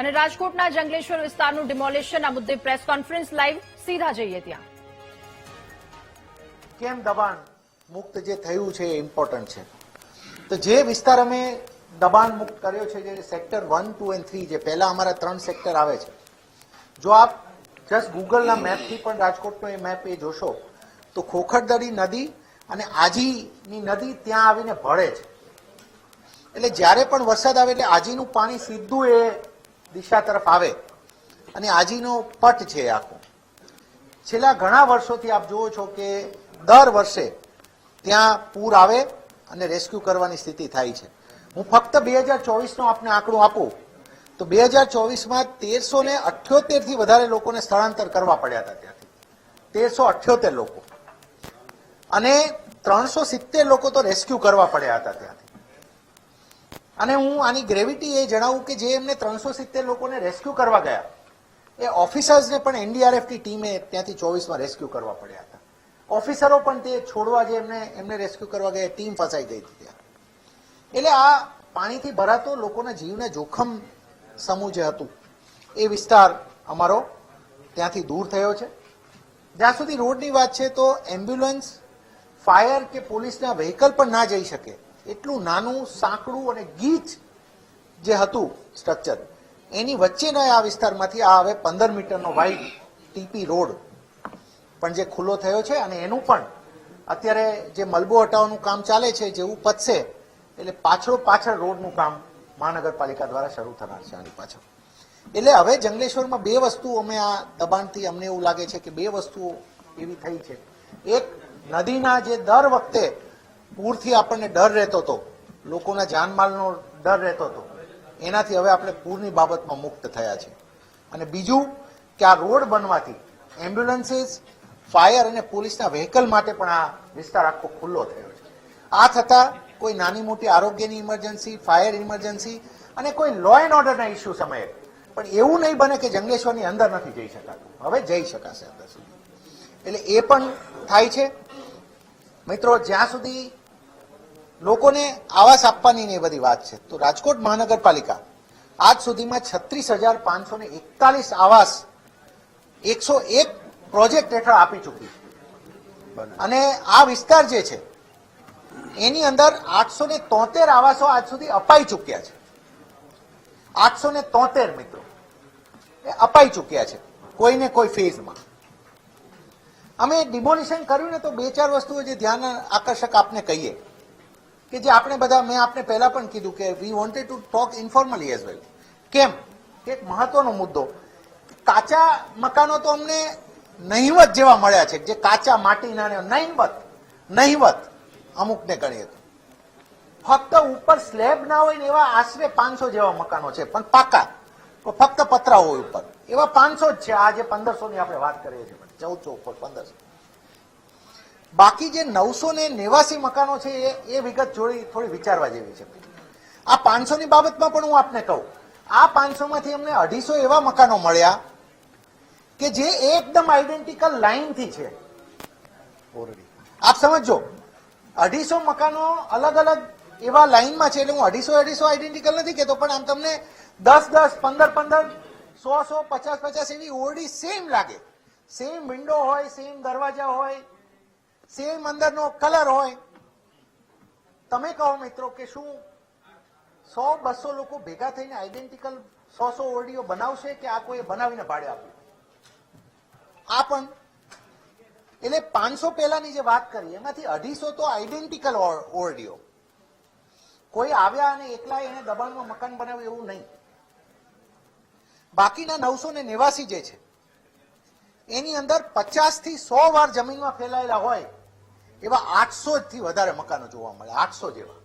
અને રાજકોટના જંગલેશ્વર વિસ્તારનું ડિમોલિશન આ મુદ્દે પ્રેસ કોન્ફરન્સ લાઈવ સીધા જઈએ ત્યાં. કેમ દબાણ મુક્ત જે થયું છે એ ઇમ્પોર્ટન્ટ છે. તો જે વિસ્તાર અમે દબાણ મુક્ત કર્યો છે, જે સેક્ટર 1, 2 અને 3, જે પહેલા અમારા 3 સેક્ટર આવે છે, જો આપ જસ્ટ ગૂગલના મેપથી પણ રાજકોટનો એ મેપ એ જોશો તો ખોખરદરી નદી અને આજીની નદી ત્યાં આવીને ભળે છે. એટલે જ્યારે પણ વરસાદ આવે એટલે આજીનું પાણી સીધું એ દિશા તરફ આવે અને આજીનો પટ છે આખો. છેલ્લા ઘણા વર્ષોથી આપ જુઓ છો કે દર વર્ષે ત્યાં પૂર આવે અને રેસ્ક્યુ કરવાની સ્થિતિ થાય છે. હું ફક્ત 2024નો આપને આંકડો આપું તો 2024માં 1378 થી વધારે લોકોને સ્થળાંતર કરવા પડ્યા હતા ત્યાંથી. 1378 લોકો અને 370 લોકો તો રેસ્ક્યુ કરવા પડ્યા હતા ત્યાંથી. અને હું આની ગ્રેવિટી એ જણાવું કે જે એમને 370 લોકોને રેસ્ક્યુ કરવા ગયા એ ઓફિસર્સને પણ એનડીઆરએફની ટીમે ત્યાંથી 24માં રેસ્ક્યુ કરવા પડ્યા હતા. ઓફિસરો પણ તે છોડવા જે એમને રેસ્ક્યુ કરવા ગયા ટીમ ફસાઈ ગઈ હતી ત્યાં. એટલે આ પાણીથી ભરાતો લોકોના જીવને જોખમ સમૂહ જે હતું એ વિસ્તાર અમારો ત્યાંથી દૂર થયો છે. જ્યાં સુધી રોડની વાત છે તો એમ્બ્યુલન્સ, ફાયર કે પોલીસના વ્હીકલ પણ ના જઈ શકે એટલું નાનું, સાંકડું અને ગીચ જે હતું સ્ટ્રક્ચર, એની વચ્ચેનો આ વિસ્તારમાંથી આ હવે 15 મીટરનો વાઇડ ટીપી રોડ પણ જે ખુલ્લો થયો છે અને એનું પણ અત્યારે જે મલબો હટાવવાનું કામ ચાલે છે, જેવું પતશે એટલે પાછળ રોડનું કામ મહાનગરપાલિકા દ્વારા શરૂ થનાર છે આની પાછળ. એટલે હવે જંગલેશ્વરમાં બે વસ્તુ અમે આ દબાણથી અમને એવું લાગે છે કે બે વસ્તુઓ એવી થઈ છે. એક, નદીના જે દર વખતે પૂરથી આપણને ડર રહેતો હતો, લોકોના જાનમાલનો ડર રહેતો હતો, એનાથી હવે આપણે પૂરની બાબતમાં મુક્ત થયા છે. અને બીજું કે આ રોડ બનવાથી એમ્બ્યુલન્સીસ, ફાયર અને પોલીસના વ્હીકલ માટે પણ આ વિસ્તાર આખો ખુલ્લો થયો છે. આ થતાં કોઈ નાની મોટી આરોગ્યની ઇમરજન્સી, ફાયર ઇમરજન્સી અને કોઈ લો એન્ડ ઓર્ડરના ઇસ્યુ સમયે પણ એવું નહીં બને કે જંગલેશ્વરની અંદર નથી જઈ શકાતું, હવે જઈ શકાશે અંદર સુધી. એટલે એ પણ થાય છે. મિત્રો, જ્યાં સુધી લોકોને આવાસ આપવાની ને એ બધી વાત છે તો રાજકોટ મહાનગરપાલિકા આજ સુધીમાં 36,541 આવાસ 101 પ્રોજેક્ટ હેઠળ આપી ચૂકી છે. અને આ વિસ્તાર જે છે એની અંદર 873 આવાસો આજ સુધી અપાઈ ચૂક્યા છે. 873 મિત્રો એ અપાઈ ચૂક્યા છે કોઈને કોઈ ફેઝમાં. અમે ડિમોલિશન કર્યું ને તો 2-4 વસ્તુઓ જે ધ્યાન આકર્ષક આપને કહીએ કે જે આપણે બધા, મેં આપને પહેલા પણ કીધું કે we wanted to talk informally as well. કેમ કે એક મહત્વનો મુદ્દો, કાચા મકાનો તો અમને નહિવત જેવા મળ્યા છે, જે કાચા માટીના નહિવત અમુકને ગણીએ તો ફક્ત ઉપર સ્લેબ ના હોય ને એવા આશરે 500 જેવા મકાનો છે, પણ પાકા ફક્ત પતરા હોય ઉપર, એવા 500 જ છે. આ જે 1500 ની આપણે વાત કરીએ છીએ, 1400 ઉપર 1500. બાકી જે 989 મકાનો છે એ વિગત થોડી વિચારવા જેવી છે. આ 500 ની બાબતમાં પણ હું આપને કહું, આ 500 માંથી અમને 250 એવા મકાનો મળ્યા કે જે એકદમ આઈડેન્ટિકલ લાઈનથી છે. આપ સમજો, 250 મકાનો અલગ અલગ એવા લાઈનમાં છે. એટલે હું 250 આઈડેન્ટિકલ નથી કહેતો, પણ આમ તમને 10-10, 15-15, 100-100, 50-50 એવી ઓરડી સેમ લાગે. સેમ વિન્ડો હોય, સેમ દરવાજા હોય, સેમ અંદરનો કલર હોય. તમે કહો મિત્રો કે શું 100-200 લોકો ભેગા થઈને આઈડેન્ટિકલ 100 ઓરડીઓ બનાવશે કે આ કોઈ બનાવીને ભાડે આપ્યું? આ પણ એટલે 500 પહેલાની જે વાત કરી એમાંથી 250 તો આઈડેન્ટિકલ ઓરડીઓ. કોઈ આવ્યા અને એકલા એને દબાણમાં મકાન બનાવ્યું એવું નહીં. બાકીના 989 જે છે એની અંદર 50 થી 100 વાર જમીનમાં ફેલાયેલા હોય એવા 800 થી વધારે મકાનો જોવા મળે, 800 જેવા.